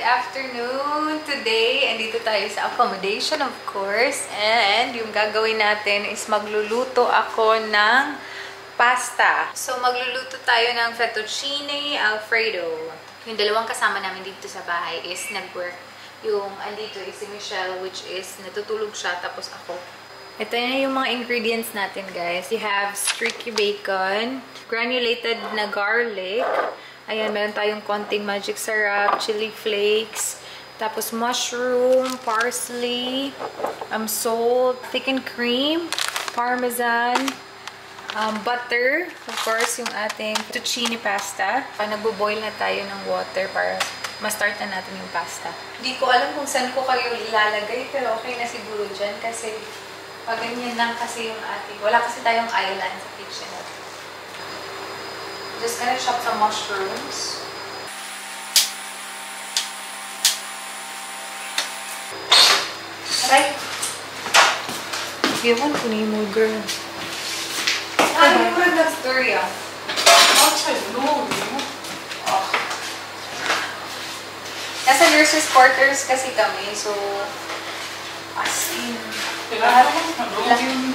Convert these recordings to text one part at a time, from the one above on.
afternoon! Today, andito tayo sa accommodation of course. And yung gagawin natin is magluluto ako ng pasta. So magluluto tayo ng fettuccine alfredo. Yung dalawang kasama namin dito sa bahay is nag-work. Yung andito is si Michelle, which is natutulog siya, tapos ako. Ito na yung mga ingredients natin, guys. You have streaky bacon, granulated na garlic. Ayan, meron tayong konting magic syrup, chili flakes, tapos mushroom, parsley, salt, thickened cream, parmesan, butter, of course, yung ating fettuccine pasta. Nagbo-boil na tayo ng water para ma-start na natin yung pasta. Hindi ko alam kung saan ko kayo ilalagay, pero okay na siguro dyan kasi pag ganyan lang kasi yung ating, wala kasi tayong island sa kitchen natin. Just gonna chop some mushrooms. Aray! Ewan ko ni mo, girl. Hindi ko nag-story ah. Outside, no. Oh. Nasa nurses quarters kasi kami, so as in,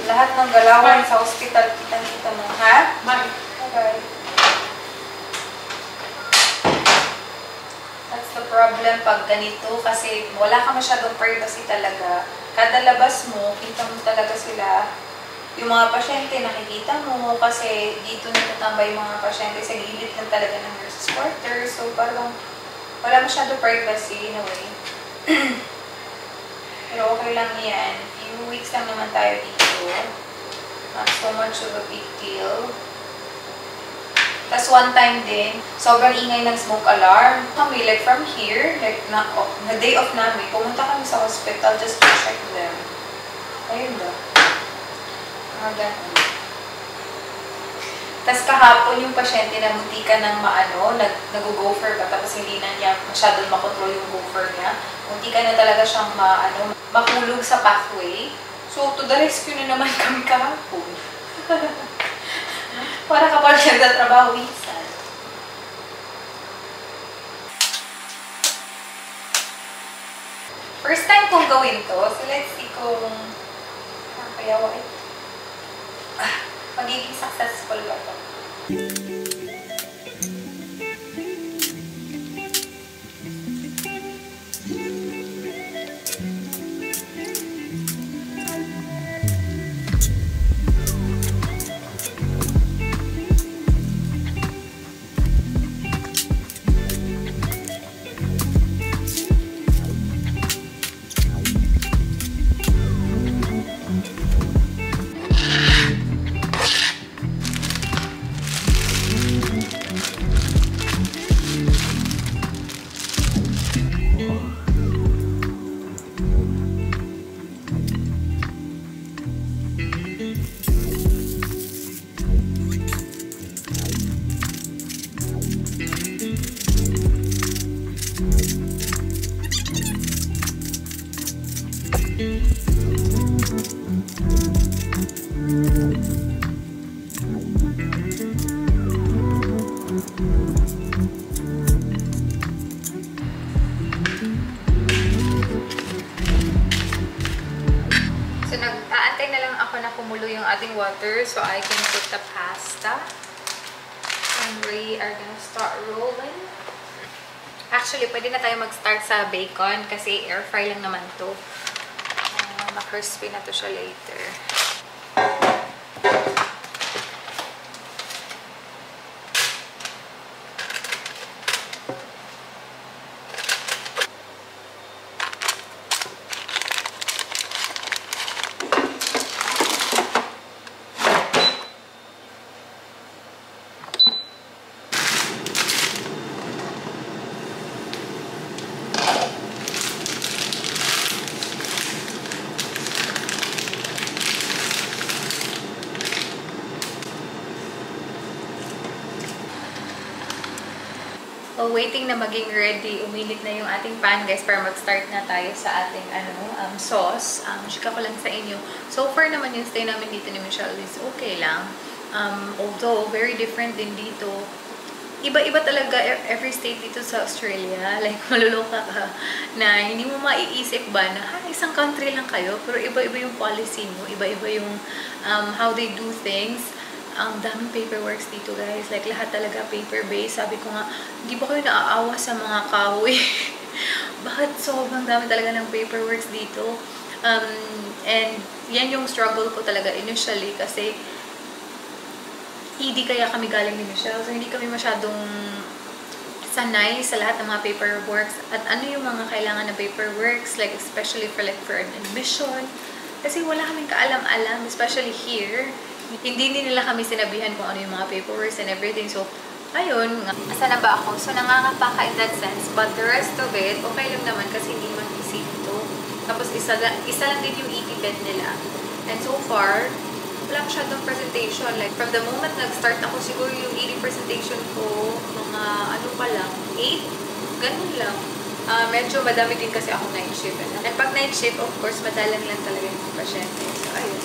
lahat ng galawan sa hospital, kita mo, ha? Okay. That's the problem pag ganito kasi wala ka masyadong privacy talaga. Kada labas mo, kita mo talaga sila. Yung mga pasyente, nakikita mo kasi dito natatambay yung mga pasyente sa gilid lang talaga ng nurses quarters. So parang wala masyadong privacy in a way. Pero okay lang yan. Few weeks lang naman tayo dito. Not so much of a big deal. Tapos one time din, sobrang ingay ng smoke alarm. Kami, like from here, like na day off namin, pumunta kami sa hospital just to check them. Ayun ba? Ganun. Tapos kahapon yung pasyente na muntika ng maano, nag-go-gopher pa, tapos hindi na niya masyadong makontrol yung gopher niya. Muntika na talaga siyang makulog sa pathway. So, to the rescue na naman kami kahapon. Para kapag siya nagtatrabaho minsan. First time kong gawin to, so let's see kung magiging successful ba to. Kumulo yung ating water so I can put the pasta and we are gonna start rolling. Actually, pwede na tayo mag-start sa bacon kasi air fry lang naman to. Ma-crispy na to siya later. While waiting na maging ready, uminit na yung ating pan, guys, para mag-start na tayo sa ating sauce. Chika ko lang sa inyo. So far naman yung stay namin dito ni Michelle is okay lang. Although, very different din dito iba-iba talaga every state dito sa Australia. Like, maluloka ka na hindi mo maiisip ba na isang country lang kayo, pero iba-iba yung policy mo, iba-iba yung how they do things. Ang daming paperworks dito, guys. Like, lahat talaga paper-based. Sabi ko nga, hindi ba kayo naaawa sa mga kahoy? Bakit sobrang dami talaga ng paperworks dito? And yan yung struggle ko talaga initially kasi hindi kaya kami galing ni Michelle. So, hindi kami masyadong sanay sa lahat ng mga paperworks. At ano yung mga kailangan ng paperworks, like especially for an admission. Kasi wala kaming kaalam-alam, especially here. Hindi nila kami sinabihan kung ano yung mga paperworks and everything. So, ayun. Asa na ba ako? So, nangangapa ka in that sense. But the rest of it, okay lang naman kasi hindi man easy ito. Tapos, isa lang din yung ET-bed nila. And so far, wala masyadong presentation. Like, from the moment nag-start ako, siguro yung ED presentation ko, mga ano pa lang, 8? Ganun lang. Medyo madami din kasi ako night shift. And pag night shift, of course, madalang lang talaga yung pasyente. So, ayun.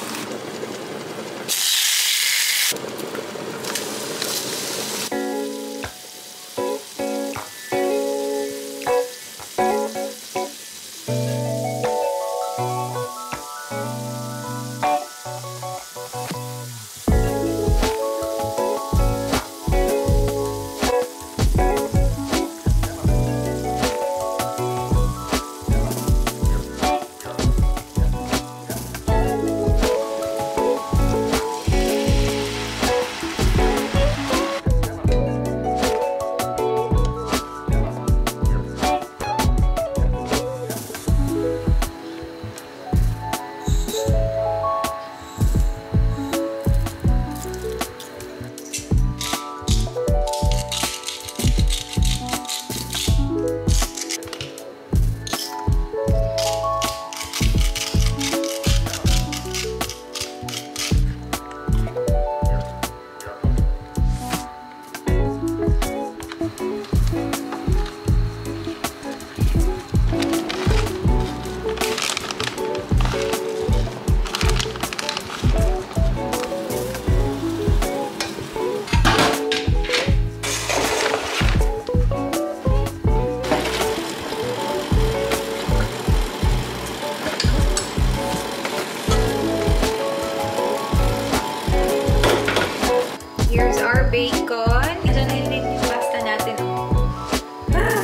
Bacon. Ito na din yung pasta natin.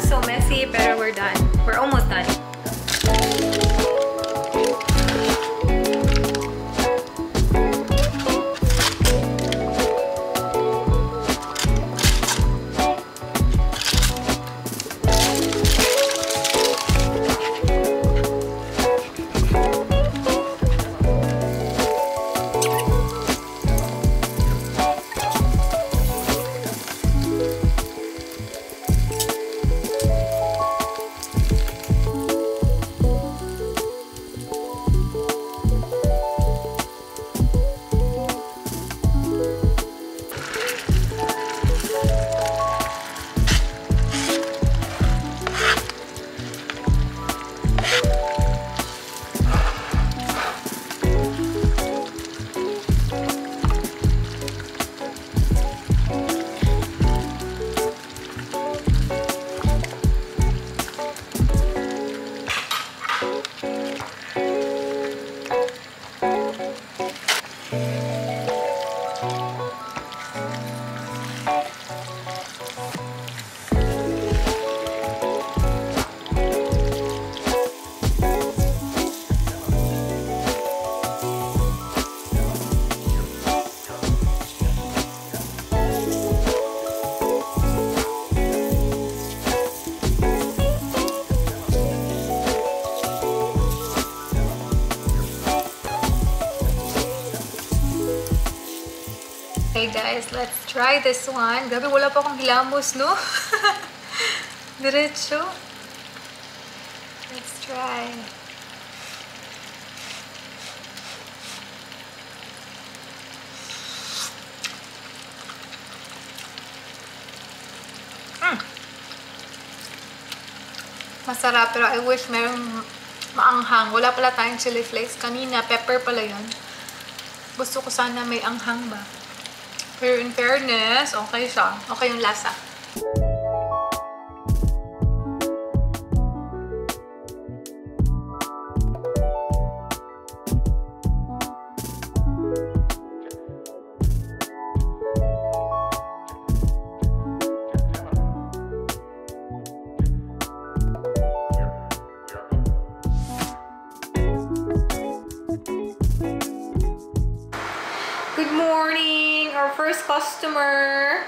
So messy, pero we're done. We're almost done. Okay guys, let's try this one. Grabe, wala pa akong hilamos, no? Diretso. Let's try. Masarap, pero I wish merong maanghang. Wala pala tayong chili flakes. Kanina, pepper pala yun. Gusto ko sana may anghang ba? Pero in fairness, okay siya. Okay yung lasa. Good morning! Our first customer!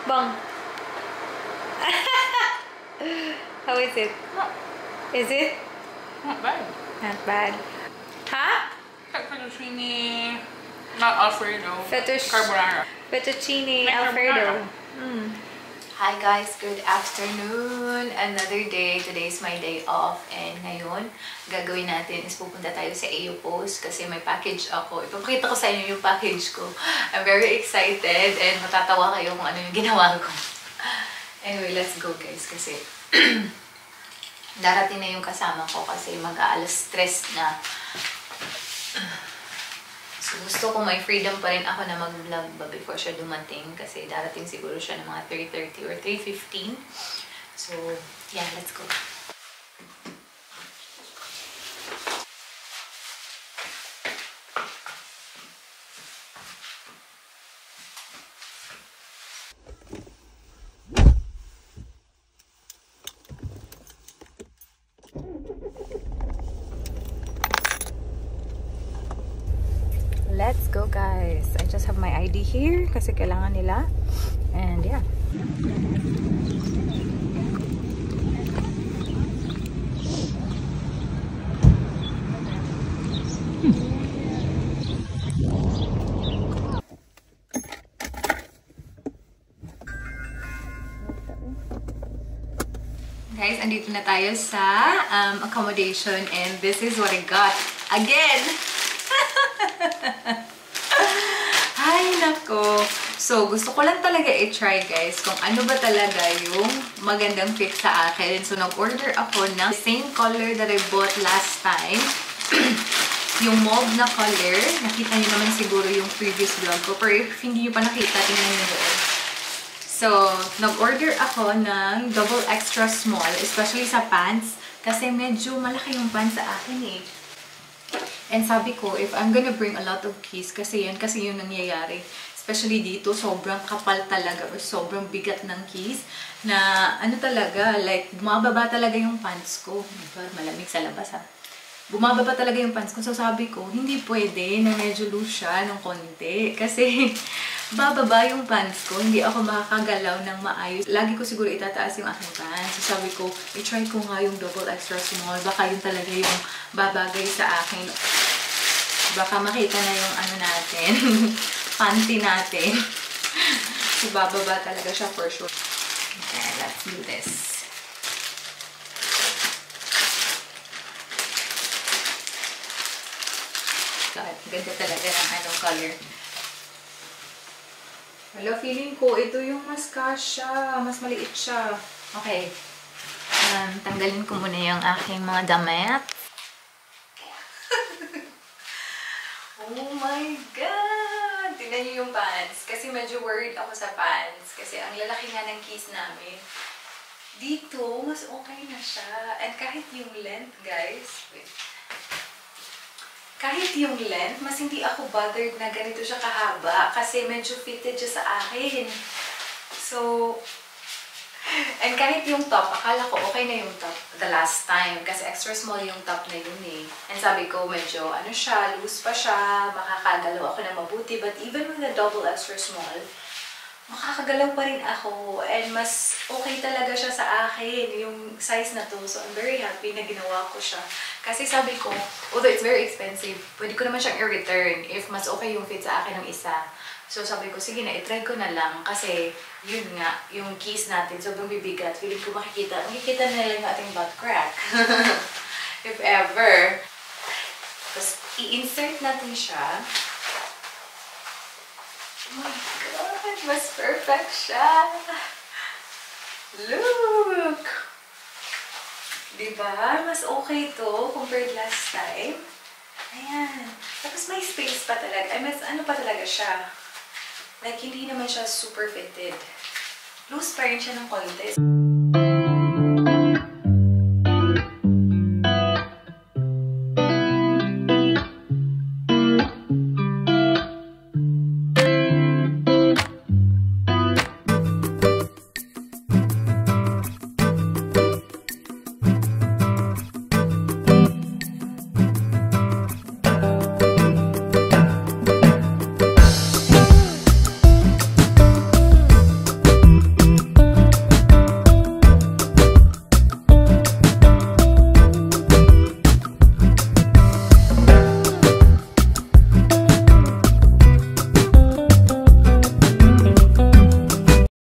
Bang! How is it? Is it? Not bad. Not bad. Huh? Fettuccine, not Alfredo. Carbonara. Fettuccine Like Alfredo. carbonara. Hi guys, good afternoon. Another day. Today is my day off. And ngayon, gagawin natin is pupunta tayo sa AO Post kasi may package ako. Ipapakita ko sa inyo yung package ko. I'm very excited and matatawa kayo kung ano yung ginawa ko. Anyway, let's go guys kasi darating na yung kasama ko kasi mag-aalas 3 na. So, gusto ko may freedom pa rin ako na mag-vlog ba before siya dumating kasi darating siguro siya ng mga 3:30 or 3:15. So, yeah, let's go. Let's go guys. I just have my ID here kasi kailangan nila. And yeah. Guys, andito na tayo sa accommodation and this is what I got. Again! Ay, nako. So, gusto ko lang talaga i-try, guys, kung ano ba talaga yung magandang fit sa akin. So, nag-order ako ng same color that I bought last time. Yung mauve na color. Nakita niyo naman siguro yung previous vlog ko. Pero if hindi niyo pa nakita, tingnan niyo doon. So, nag-order ako ng double extra small, especially sa pants. Kasi medyo malaki yung pants sa akin eh. And sabi ko, if I'm gonna bring a lot of keys, kasi yung nangyayari. Especially dito, sobrang kapal talaga or sobrang bigat ng keys na ano talaga, like, bumababa talaga yung pants ko. Oh my God, malamig sa labas ha. Bumababa talaga yung pants ko. So sabi ko, hindi pwede na medyo loose siya ng konti. Kasi bababa yung pants ko, hindi ako makakagalaw ng maayos. Lagi ko siguro itataas yung aking pants. So sabi ko, i-try ko nga yung double extra small. Baka yun talaga yung babagay sa akin. Baka makita na yung ano natin, panty natin. So bababa talaga siya for sure. Okay, let's do this. God, ganda talaga ng anong color. Hello, feeling ko ito yung mas kasya, mas maliit siya. Okay. Tanggalin ko muna yung aking mga damit. Oh my God! Tignan niyo yung pants. Kasi medyo worried ako sa pants. Kasi ang lalaki nga ng keys namin. Dito, mas okay na siya. And kahit yung length, guys. Wait. Kahit yung length, mas hindi ako bothered na ganito siya kahaba. Kasi medyo fitted siya sa akin. So, and kahit yung top, akala ko okay na yung top the last time. Kasi extra small yung top na yun eh. And sabi ko, medyo ano siya, loose pa siya. Makakagalaw ako na mabuti. But even with the double extra small, makakagalaw pa rin ako. And mas okay talaga siya sa akin, yung size na to. So, I'm very happy na ginawa ko siya. Kasi sabi ko, although it's very expensive, pwede ko naman siyang i-return if mas okay yung fit sa akin ng isa. So, sabi ko, sige na, i-try ko na lang. Kasi, yun nga, yung keys natin, sobrang bibigat. Feeling ko makikita na nila yung ating butt crack. If ever. Tapos, i-insert natin siya. Oh my God! Mas perfect siya! Look! Diba? Mas okay to compared last time. Ayan. Tapos may space pa talaga. Ay, mas ano pa talaga siya. Like, hindi naman siya super fitted. Loose pa rin siya ng konti.